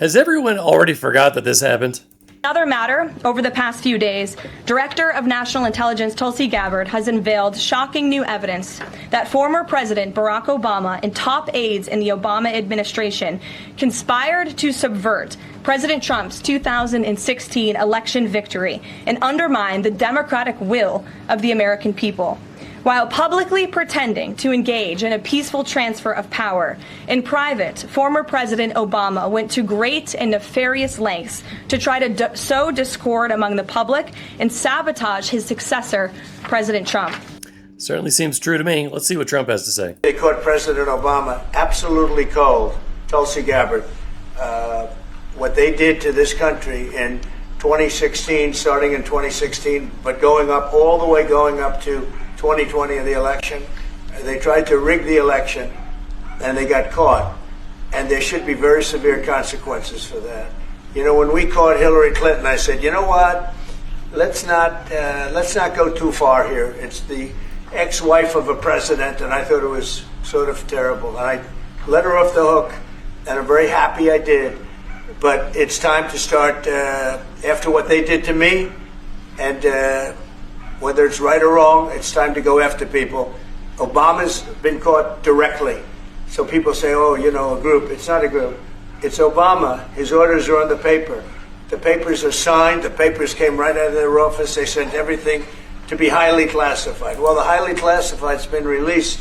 Has everyone already forgot that this happened? Another matter, over the past few days, Director of National Intelligence Tulsi Gabbard has unveiled shocking new evidence that former President Barack Obama and top aides in the Obama administration conspired to subvert President Trump's 2016 election victory and undermine the democratic will of the American people. While publicly pretending to engage in a peaceful transfer of power, in private, former President Obama went to great and nefarious lengths to try to sow discord among the public and sabotage his successor, President Trump. Certainly seems true to me. Let's see what Trump has to say. They caught President Obama absolutely cold, Tulsi Gabbard. What they did to this country in 2016, starting in 2016, but going up all the way going up to 2020 in the election. They tried to rig the election and they got caught. And there should be very severe consequences for that. You know, when we caught Hillary Clinton, I said, you know what? Let's not go too far here. It's the ex-wife of a president, and I thought it was sort of terrible. And I let her off the hook, and I'm very happy I did. But it's time to start, after what they did to me, and whether it's right or wrong, it's time to go after people. Obama's been caught directly. So people say, oh, you know, a group. It's not a group. It's Obama. His orders are on the paper. The papers are signed. The papers came right out of their office. They sent everything to be highly classified. Well, the highly classified's been released.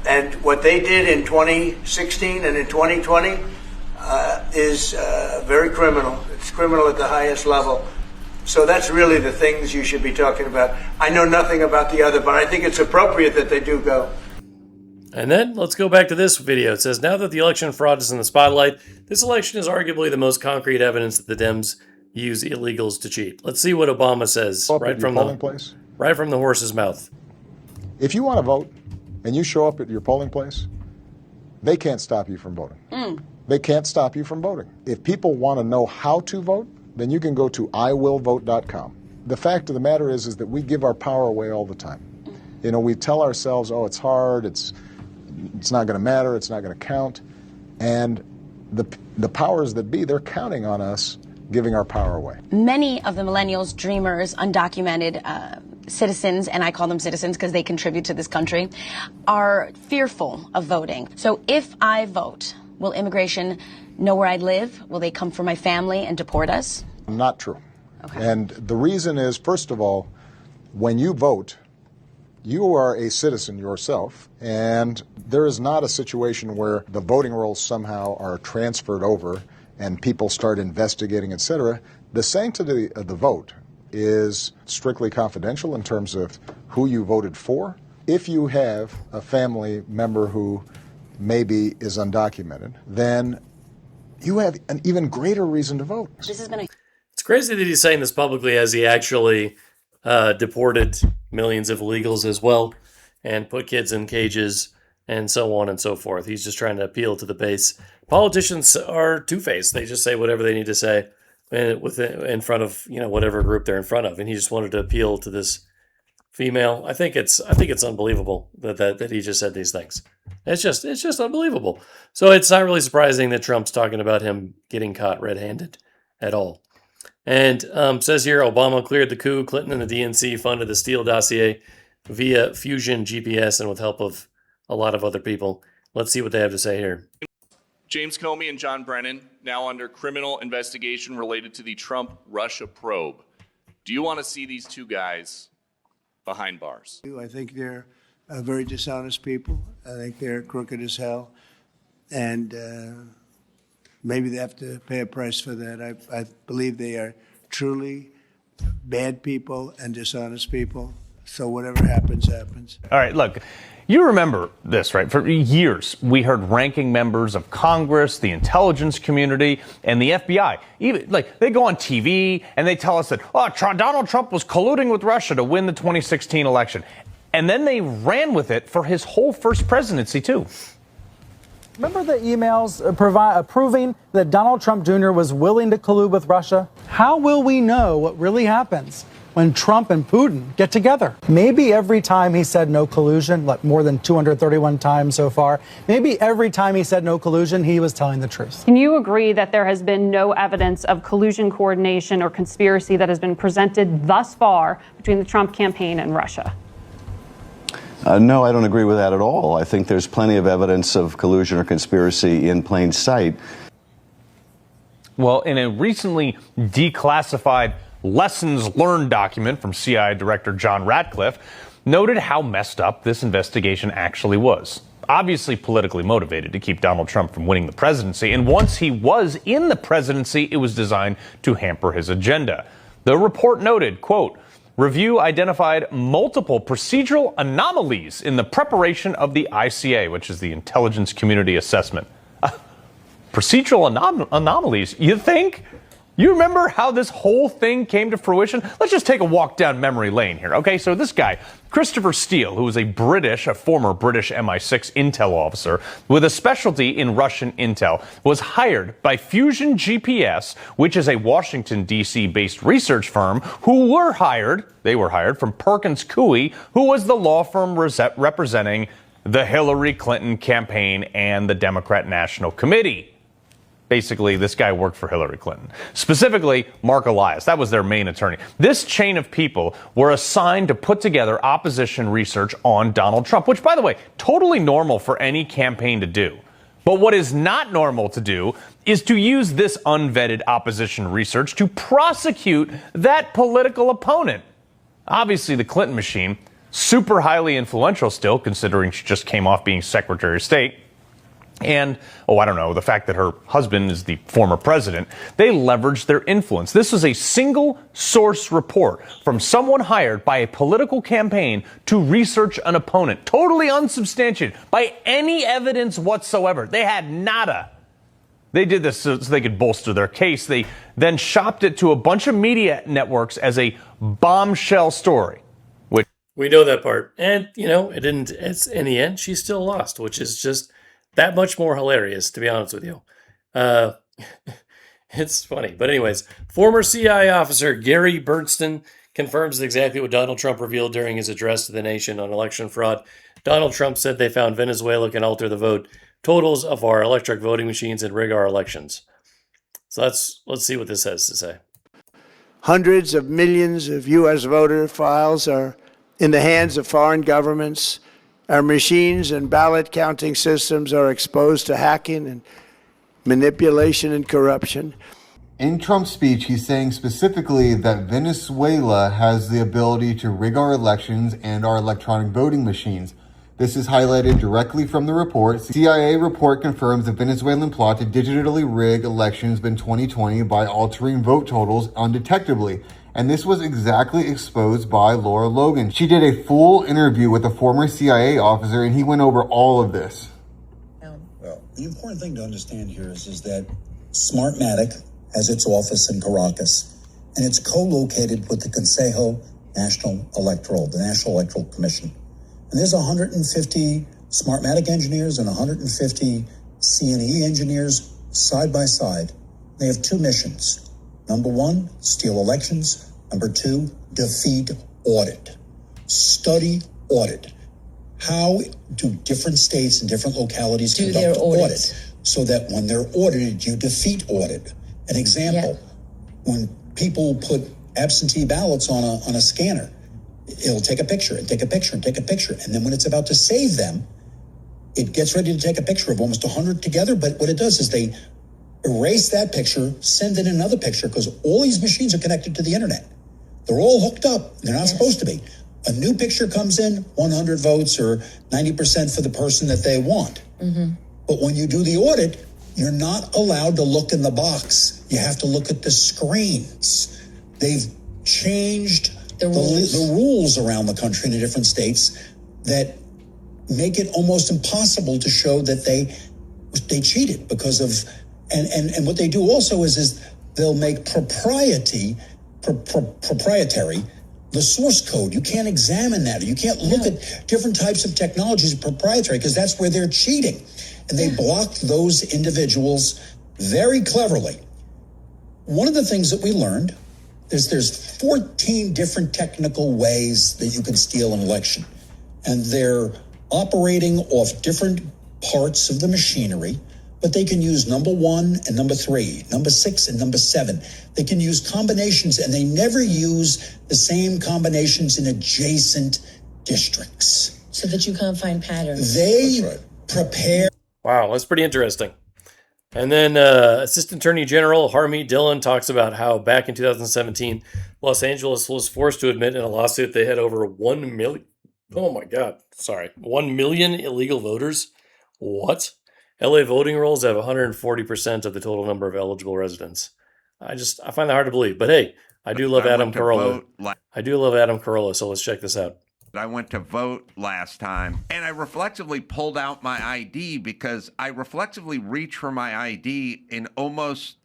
And what they did in 2016 and in 2020 is very criminal. It's criminal at the highest level. So that's really the things you should be talking about. I know nothing about the other, but I think it's appropriate that they do go. And then let's go back to this video. It says, now that the election fraud is in the spotlight, this election is arguably the most concrete evidence that the Dems use illegals to cheat. Let's see what Obama says right from the horse's mouth. If you want to vote and you show up at your polling place, they can't stop you from voting. They can't stop you from voting. If people want to know how to vote, then you can go to iwillvote.com. The fact of the matter is that we give our power away all the time. You know, we tell ourselves, oh, it's hard, it's not going to matter, it's not going to count. And the powers that be, they're counting on us giving our power away. Many of the millennials, dreamers, undocumented citizens, and I call them citizens because they contribute to this country, are fearful of voting. So if I vote, will immigration know where I live? Will they come for my family and deport us? Not true. Okay. And the reason is, first of all, when you vote, you are a citizen yourself, and there is not a situation where the voting rolls somehow are transferred over and people start investigating, etc. The sanctity of the vote is strictly confidential in terms of who you voted for. If you have a family member who maybe is undocumented, then you have an even greater reason to vote. It's crazy that he's saying this publicly as he actually deported millions of illegals as well and put kids in cages and so on and so forth. He's just trying to appeal to the base. Politicians are two-faced. They just say whatever they need to say in front of, you know, whatever group they're in front of. And he just wanted to appeal to this female. I think it's unbelievable that he just said these things. It's just unbelievable. So it's not really surprising that Trump's talking about him getting caught red-handed at all. And says here, Obama cleared the coup. Clinton and the DNC funded the Steele dossier via Fusion GPS and with help of a lot of other people. Let's see what they have to say here. James Comey and John Brennan now under criminal investigation related to the Trump-Russia probe. Do you want to see these two guys behind bars? I think they're very dishonest people. I think they're crooked as hell. And maybe they have to pay a price for that. I believe they are truly bad people and dishonest people. So whatever happens, happens. All right, look, you remember this, right? For years, we heard ranking members of Congress, the intelligence community, and the FBI. Even like they go on TV and they tell us that, Donald Trump was colluding with Russia to win the 2016 election. And then they ran with it for his whole first presidency, too. Remember the emails proving that Donald Trump Jr. was willing to collude with Russia? How will we know what really happens when Trump and Putin get together? Maybe every time he said no collusion, like more than 231 times so far, maybe every time he said no collusion, he was telling the truth. Can you agree that there has been no evidence of collusion, coordination, or conspiracy that has been presented thus far between the Trump campaign and Russia? No, I don't agree with that at all. I think there's plenty of evidence of collusion or conspiracy in plain sight. Well, in a recently declassified lessons learned document from CIA Director John Ratcliffe, noted how messed up this investigation actually was. Obviously politically motivated to keep Donald Trump from winning the presidency. And once he was in the presidency, it was designed to hamper his agenda. The report noted, quote, review identified multiple procedural anomalies in the preparation of the ICA, which is the Intelligence Community Assessment. Procedural anomalies, you think? You remember how this whole thing came to fruition? Let's just take a walk down memory lane here, okay? So this guy, Christopher Steele, who was a former British MI6 intel officer with a specialty in Russian intel, was hired by Fusion GPS, which is a Washington, D.C. based research firm, they were hired from Perkins Coie, who was the law firm representing the Hillary Clinton campaign and the Democrat National Committee. Basically, this guy worked for Hillary Clinton. Specifically, Mark Elias. That was their main attorney. This chain of people were assigned to put together opposition research on Donald Trump, which, by the way, totally normal for any campaign to do. But what is not normal to do is to use this unvetted opposition research to prosecute that political opponent. Obviously, the Clinton machine, super highly influential still, considering she just came off being Secretary of State. And, the fact that her husband is the former president, they leveraged their influence. This was a single source report from someone hired by a political campaign to research an opponent, totally unsubstantiated by any evidence whatsoever. They had nada. They did this so they could bolster their case. They then shopped it to a bunch of media networks as a bombshell story. We know that part. And, it didn't, in the end, she still lost, which is just that much more hilarious, to be honest with you. It's funny. But anyways, former CIA officer Gary Bernstein confirms exactly what Donald Trump revealed during his address to the nation on election fraud. Donald Trump said they found Venezuela can alter the vote totals of our electric voting machines and rig our elections. So let's see what this has to say. Hundreds of millions of U.S. voter files are in the hands of foreign governments. Our machines and ballot counting systems are exposed to hacking and manipulation and corruption. In Trump's speech, he's saying specifically that Venezuela has the ability to rig our elections and our electronic voting machines. This is highlighted directly from the report. CIA report confirms the Venezuelan plot to digitally rig elections in 2020 by altering vote totals undetectably. And this was exactly exposed by Laura Logan. She did a full interview with a former CIA officer, and he went over all of this. Well, the important thing to understand here is that Smartmatic has its office in Caracas, and it's co-located with the Consejo National Electoral, the National Electoral Commission. And there's 150 Smartmatic engineers and 150 C&E engineers side by side. They have two missions. Number one, steal elections. Number two, defeat audit. Study audit. How do different states and different localities conduct audit so that when they're audited, you defeat audit? An example, when people put absentee ballots on a scanner, it'll take a picture and take a picture and take a picture. And then when it's about to save them, it gets ready to take a picture of almost 100 together. But what it does is they erase that picture, send in another picture, because all these machines are connected to the internet. They're all hooked up. They're not supposed to be. A new picture comes in, 100 votes or 90% for the person that they want. Mm-hmm. But when you do the audit, you're not allowed to look in the box. You have to look at the screens. They've changed the rules around the country in the different states that make it almost impossible to show that they cheated because of. And what they do also is they'll make proprietary the source code. You can't examine that. You can't look at different types of technologies proprietary, because that's where they're cheating. And they blocked those individuals very cleverly. One of the things that we learned is there's 14 different technical ways that you can steal an election. And they're operating off different parts of the machinery, but they can use number 1 and number 3, number 6 and number 7. They can use combinations, and they never use the same combinations in adjacent districts. So that you can't find patterns. They prepare. Wow, that's pretty interesting. And then Assistant Attorney General Harmeet Dillon talks about how back in 2017, Los Angeles was forced to admit in a lawsuit they had over 1 million. Oh my God, sorry, 1 million illegal voters. What? LA voting rolls have 140% of the total number of eligible residents. I find that hard to believe. But hey, I do love Adam Carolla. I do love Adam Carolla, so let's check this out. I went to vote last time, and I reflexively pulled out my ID because I reflexively reach for my ID in almost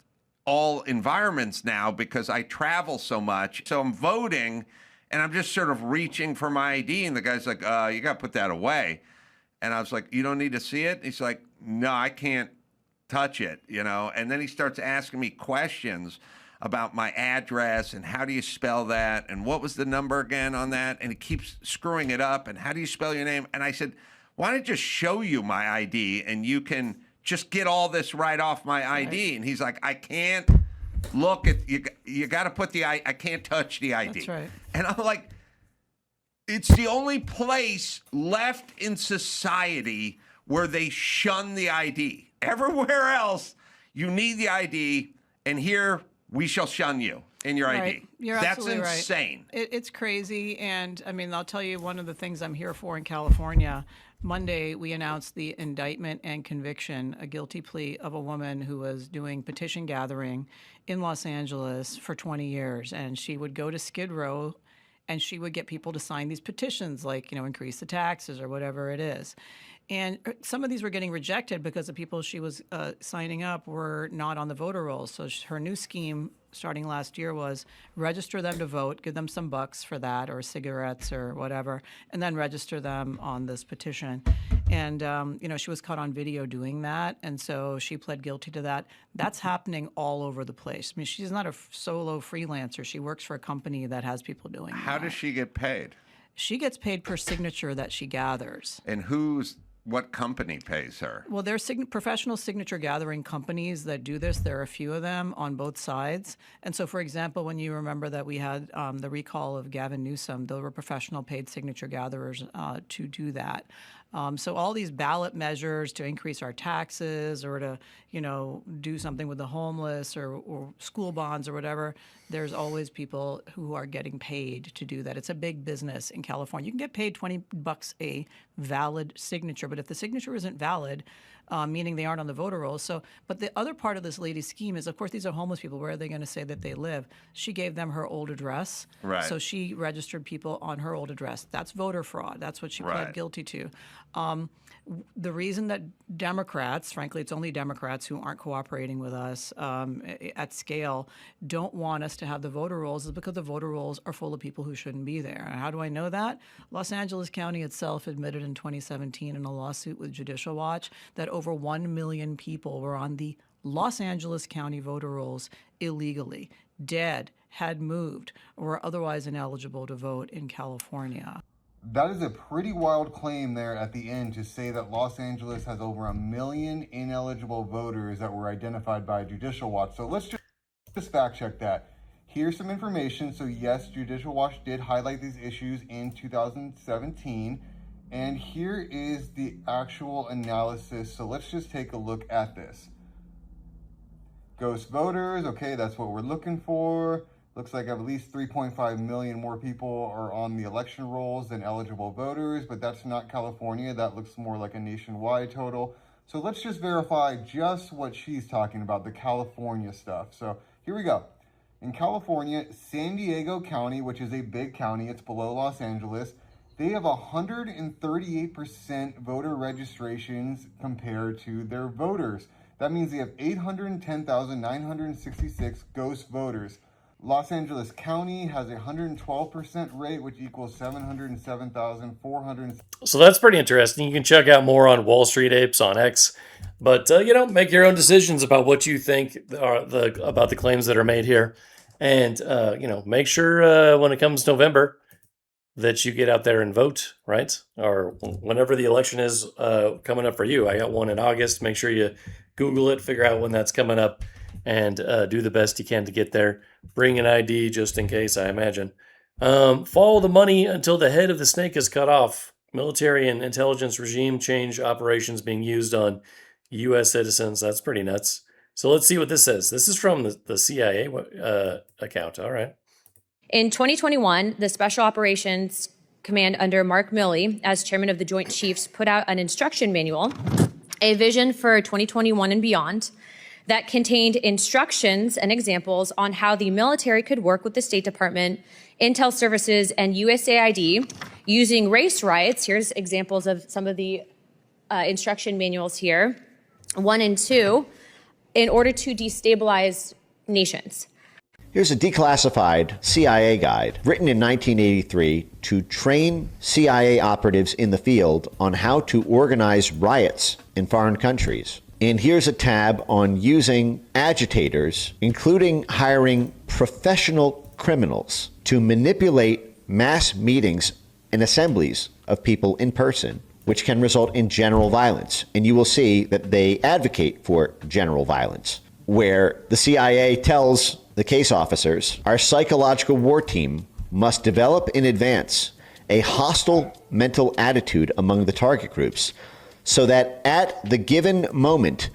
all environments now because I travel so much. So I'm voting, and I'm just sort of reaching for my ID, and the guy's like, you got to put that away. And I was like, you don't need to see it? He's like, no, I can't touch it, you know? And then he starts asking me questions about my address and how do you spell that? And what was the number again on that? And he keeps screwing it up. And how do you spell your name? And I said, why don't I just show you my ID and you can just get all this right off my ID? And he's like, I can't look at, you got to put I can't touch the ID. That's right. And I'm like, it's the only place left in society where they shun the ID. Everywhere else, you need the ID, and here we shall shun you in your Right. ID. You're That's absolutely insane. Right. It's crazy, and I mean, I'll tell you one of the things I'm here for in California. Monday, we announced the indictment and conviction, a guilty plea of a woman who was doing petition gathering in Los Angeles for 20 years, and she would go to Skid Row and she would get people to sign these petitions, like, you know, increase the taxes or whatever it is. And some of these were getting rejected because the people she was signing up were not on the voter rolls. So her new scheme starting last year was register them to vote, give them some bucks for that or cigarettes or whatever, and then register them on this petition. And, you know, she was caught on video doing that. And so she pled guilty to that. That's happening all over the place. I mean, she's not a solo freelancer. She works for a company that has people doing that. How does she get paid? She gets paid per signature that she gathers. And what company pays her? Well, there are professional signature gathering companies that do this. There are a few of them on both sides. And so, for example, when you remember that we had the recall of Gavin Newsom, there were professional paid signature gatherers to do that. So all these ballot measures to increase our taxes or to, you know, do something with the homeless or school bonds or whatever, there's always people who are getting paid to do that. It's a big business in California. You can get paid $20 a valid signature, but if the signature isn't valid, meaning they aren't on the voter rolls. So, but the other part of this lady's scheme is, of course, these are homeless people. Where are they going to say that they live? She gave them her old address. Right. So she registered people on her old address. That's voter fraud. That's what she pled guilty to. The reason that Democrats, frankly, it's only Democrats who aren't cooperating with us at scale, don't want us to have the voter rolls is because the voter rolls are full of people who shouldn't be there. And how do I know that? Los Angeles County itself admitted in 2017 in a lawsuit with Judicial Watch that over 1 million people were on the Los Angeles County voter rolls illegally, dead, had moved, or were otherwise ineligible to vote in California. That is a pretty wild claim there at the end to say that Los Angeles has over 1 million ineligible voters that were identified by Judicial Watch. So let's just fact check that. Here's some information. So yes, Judicial Watch did highlight these issues in 2017. And here is the actual analysis. So let's just take a look at this. Ghost voters, okay, that's what we're looking for. Looks like at least 3.5 million more people are on the election rolls than eligible voters, but that's not California. That looks more like a nationwide total. So let's just verify just what she's talking about, the California stuff. So here we go. In California, San Diego County, which is a big county, it's below Los Angeles, they have 138% voter registrations compared to their voters. That means they have 810,966 ghost voters. Los Angeles County has a 112% rate, which equals 707,400. So that's pretty interesting. You can check out more on Wall Street Apes on X, but make your own decisions about what you think are about the claims that are made here, and make sure when it comes November that you get out there and vote, right? Or whenever the election is coming up for you. I got one in August. Make sure you Google it, figure out when that's coming up, and do the best you can to get there. Bring an ID just in case, I imagine. Follow the money until the head of the snake is cut off. Military and intelligence regime change operations being used on U.S. citizens. That's pretty nuts. So let's see what this says. This is from the CIA account. All right. In 2021, the Special Operations Command under Mark Milley, as chairman of the Joint Chiefs, put out an instruction manual, a vision for 2021 and beyond, that contained instructions and examples on how the military could work with the State Department, Intel Services, and USAID using race riots. Here's examples of some of the instruction manuals here, 1 and 2, in order to destabilize nations. Here's a declassified CIA guide written in 1983 to train CIA operatives in the field on how to organize riots in foreign countries. And here's a tab on using agitators, including hiring professional criminals to manipulate mass meetings and assemblies of people in person, which can result in general violence. And you will see that they advocate for general violence, where the CIA tells the case officers, our psychological war team must develop in advance a hostile mental attitude among the target groups so that at the given moment,